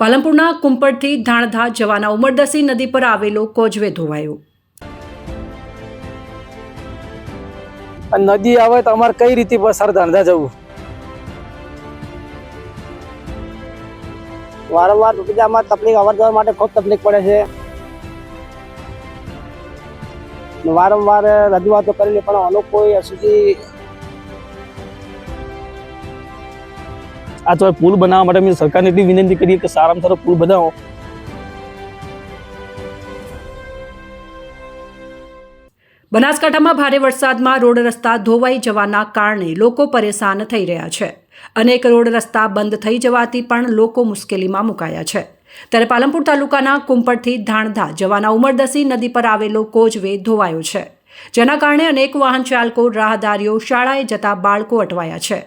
પાલનપુરના કુંપરથી ધાણધા જવાના ઉમરદસી નદી પર આવેલો કોઝવે ધોવાયો। નદી આવે તો અમારે કઈ રીતે પસાર ધાણધા જવું? વારંવાર તૂટી જવામાં તકલીફ અવર જવર માટે ખૂબ તકલીફ પડે છે। વારંવાર રજૂઆતો કરેલી પણ આનો કોઈ સુધી આ તો પુલ બનાવવા માટે અમે સરકારને એટલી વિનંતી કરીએ કે સારામાં સારો પુલ બનાવો। બનાસકાંઠામાં ભારે વરસાદમાં રોડ રસ્તા ધોવાઈ જવાના કારણે લોકો પરેશાન થઈ રહ્યા છે। અનેક રોડ રસ્તા બંધ થઈ જવાથી પણ લોકો મુશ્કેલીમાં મુકાયા છે। ત્યારે પાલનપુર તાલુકાના કુંપરથી ધાણધા જવાના ઉમરદસી નદી પર આવેલો કોઝવે ધોવાયો છે, જેના કારણે અનેક વાહન ચાલકો, રાહદારીઓ, શાળાએ જતા બાળકો અટવાયા છે।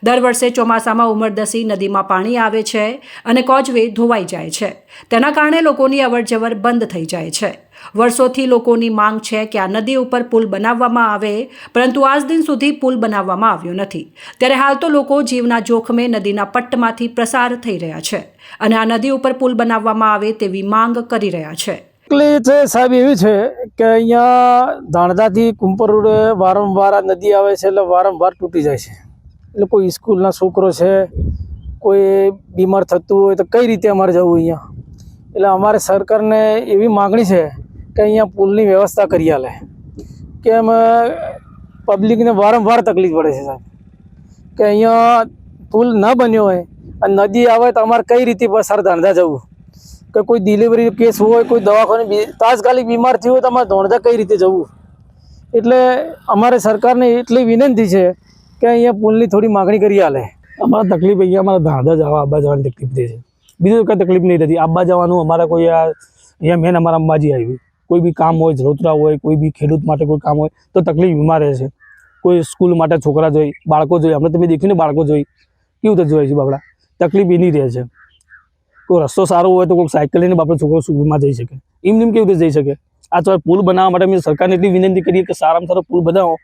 દર વર્ષે ચોમાસામાં ઉમરદસી નદીમાં પાણી આવે છે અને કોઝવે ધોવાઈ જાય છે। તેના કારણે લોકોની અવરજવર બંધ થઈ જાય છે। વર્ષોથી લોકોની માંગ છે કે આ નદી ઉપર પુલ બનાવવામાં આવે, પરંતુ આજ દિન સુધી પુલ બનાવવામાં આવ્યો નથી। ત્યારે હાલ તો લોકો જીવના જોખમે નદીના પટ્ટમાંથી પ્રસાર થઈ રહ્યા છે અને આ નદી ઉપર પુલ બનાવવામાં આવે તેવી માંગ કરી રહ્યા છે। સાહેબ એવી છે કે અહીંયા ધાણધાથી કુંપર રોડે વારંવાર આ નદી આવે છે એટલે વારંવાર તૂટી જાય છે। એટલે કોઈ સ્કૂલના છોકરો છે, કોઈ બીમાર થતું હોય તો કઈ રીતે અમારે જવું અહીંયા? એટલે અમારે સરકારને એવી માગણી છે કે અહીંયા પુલની વ્યવસ્થા કરી આલે, કે અમે પબ્લિકને વારંવાર તકલીફ પડે છે સાહેબ, કે અહીંયા પુલ ન બન્યો હોય અને નદી આવે તો અમારે કઈ રીતે પસાર ધાણધા જવું? કે કોઈ ડિલિવરી કેસ હોય, કોઈ દવાખાને તાત્કાલિક બીમાર થયું હોય તો અમારે ધાણધા કઈ રીતે જવું? એટલે અમારે સરકારને એટલી વિનંતી છે કે અહીંયા પુલની થોડી માગણી કરી આલે। અમારા તકલીફ અહીંયા અમારા ધાણધા જવા આવવા જવાની તકલીફ થઈ છે, બીજું કંઈ તકલીફ નહીં થતી। આવવા જવાનું અમારા કોઈ અહીંયા મેન અમારા અંબાજી આવી કોઈ બી કામ હોય, જરોતરા હોય, કોઈ બી ખેડૂત માટે કોઈ કામ હોય તો તકલીફ બીમાર રહે છે। કોઈ સ્કૂલ માટે છોકરા જોઈ, બાળકો જોઈ, અમને તમે દેખ્યું ને બાળકો જોઈ કેવું તો જોઈ છે બાપડા, તકલીફ એની રહે છે। કોઈ રસ્તો સારો હોય તો કોઈ સાયકલ લઈને બાપડા છોકરો સ્કૂલમાં જઈ શકે, એમ કેવી રીતે જઈ શકે? આ તો પુલ બનાવવા માટે અમે સરકારને એટલી વિનંતી કરીએ કે સારામાં સારો પુલ બનાવો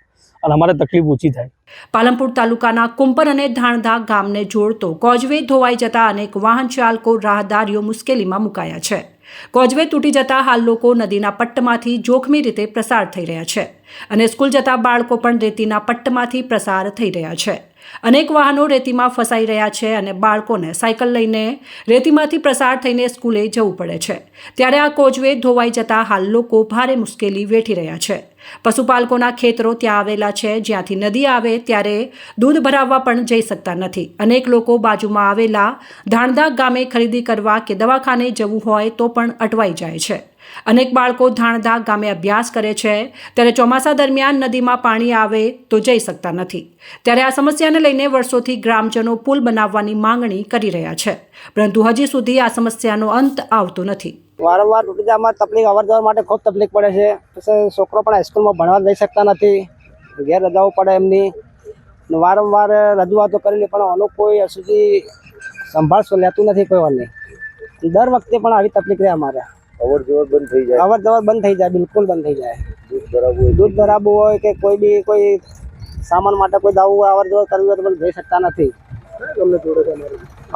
અને અમારે તકલીફ ઓછી થાય। પાલનપુર તાલુકાના કુંપર અને ધાણધા ગામને જોડતો કોઝવે ધોવાઈ જતા અનેક વાહન ચાલકો, રાહદારીઓ મુશ્કેલીમાં મુકાયા છે। કોઝવે તૂટી જતા હાલ લોકો નદીના પટ્ટમાંથી જોખમી રીતે પ્રસાર થઈ રહ્યા છે અને સ્કૂલ જતા બાળકો પણ રેતીના પટ્ટમાંથી પ્રસાર થઈ રહ્યા છે। અનેક વાહનો રેતીમાં ફસાઈ રહ્યા છે અને બાળકોને સાયકલ લઈને રેતીમાંથી પ્રસાર થઈને સ્કૂલે જવું પડે છે। ત્યારે આ કોઝવે ધોવાઈ જતા હાલ લોકો ભારે મુશ્કેલી વેઠી રહ્યા છે। પશુપાલકોના ખેતરો ત્યાં આવેલા છે, જ્યાંથી નદી આવે ત્યારે દૂધ ભરાવવા પણ જઈ શકતા નથી। અનેક લોકો બાજુમાં આવેલા ધાણધા ગામે ખરીદી કરવા કે દવાખાને જવું હોય તો પણ અટવાઈ જાય છે। અનેક બાળકો ધાણધા ગામે અભ્યાસ કરે છે, ત્યારે ચોમાસા દરમિયાન નદીમાં પાણી આવે તો જઈ શકતા નથી। ત્યારે આ સમસ્યાને લઈને વર્ષોથી ગ્રામજનો પુલ બનાવવાની માંગણી કરી રહ્યા છે, પરંતુ હજી સુધી આ સમસ્યાનો અંત આવતો નથી। વારંવાર તૂટી જવામાં તકલીફ અવર જવર માટે ખૂબ તકલીફ પડે છે। પછી છોકરો પણ હાઈસ્કૂલમાં ભણવા જઈ શકતા નથી, ઘેર રજાઓ પડે એમની। વારંવાર રજૂઆતો કરેલી પણ આનો કોઈ સુધી સંભાળ લેતું નથી કોઈ વાર નહીં। દર વખતે પણ આવી તકલીફ રહે અમારે। અવર જવર બંધ થઈ જાય, બિલકુલ બંધ થઈ જાય। દૂધ ભરાવવું હોય કે કોઈ બી કોઈ સામાન માટે કોઈ દવા અવર જવર કરવી હોય તો પણ જઈ શકતા નથી।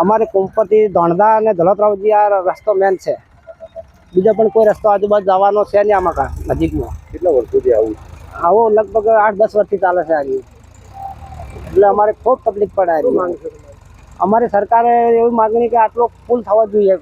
અમારે કુંપરથી ધાણધા અને ધલોતરાવજી આ રસ્તો મેન છે, બીજો પણ કોઈ રસ્તો આજુબાજુ જવાનો છે નહીં આમાં નજીકમાં। કેટલા વર્ષોથી આવો લગભગ 8-10 વર્ષથી ચાલે છે આજે। એટલે અમારે ખૂબ તકલીફ પડે। અમારી સરકારે એવી માગણી કે આટલો પુલ થવો જોઈએ,